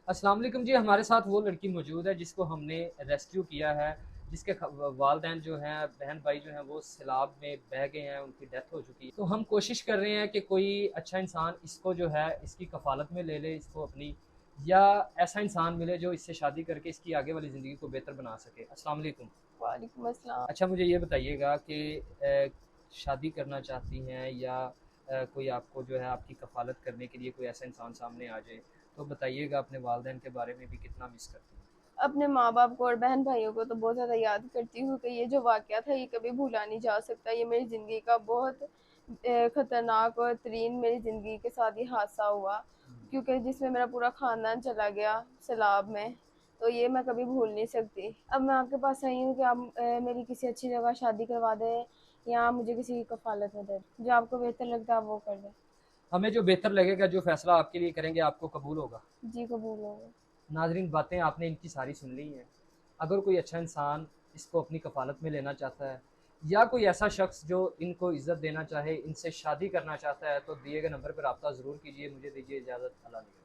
अस्सलाम वालेकुम जी, हमारे साथ वो लड़की मौजूद है जिसको हमने रेस्क्यू किया है, जिसके वालदैन जो हैं, बहन भाई जो हैं वो सैलाब में बह गए हैं, उनकी डेथ हो चुकी है। तो हम कोशिश कर रहे हैं कि कोई अच्छा इंसान इसको जो है इसकी कफ़ालत में ले ले इसको अपनी, या ऐसा इंसान मिले जो इससे शादी करके इसकी आगे वाली ज़िंदगी को बेहतर बना सके। अस्सलाम वालेकुम। वालेकुम अस्सलाम। अच्छा, मुझे ये बताइएगा कि शादी करना चाहती हैं, या कोई आपको जो है आपकी कफ़ालत करने के लिए कोई ऐसा इंसान सामने आ जाए, तो बताइएगा अपने वालिदैन के बारे में भी कितना मिस करती हैं? अपने माँ-बाप को और बहन-भाइयों को तो बहुत ज़्यादा याद करती हूँ कि ये जो वाक़या था ये कभी भूला नहीं जा सकता। ये मेरी ज़िंदगी का बहुत ख़तरनाक और तरीन मेरी ज़िंदगी के साथ ये हादसा हुआ, क्योंकि जिसमें मेरा पूरा ख़ानदान चला गया सैलाब में, तो ये मैं कभी भूल नहीं सकती। अब मैं आपके पास आई हूँ कि आप मेरी किसी अच्छी जगह शादी करवा दें या आप मुझे किसी की कफ़ालत में दे दें। जो आपको बेहतर लगता है आप वो कर दें। हमें जो बेहतर लगेगा, जो फ़ैसला आपके लिए करेंगे, आपको कबूल होगा। जी, कबूल होगा। नाज़रीन, बातें आपने इनकी सारी सुन ली हैं। अगर कोई अच्छा इंसान इसको अपनी कफ़ालत में लेना चाहता है, या कोई ऐसा शख्स जो इनको इज़्ज़त देना चाहे, इनसे शादी करना चाहता है, तो दिए गए नंबर पर राब्ता ज़रूर कीजिए। मुझे दीजिए इजाज़त। अल्लाह निगहबान।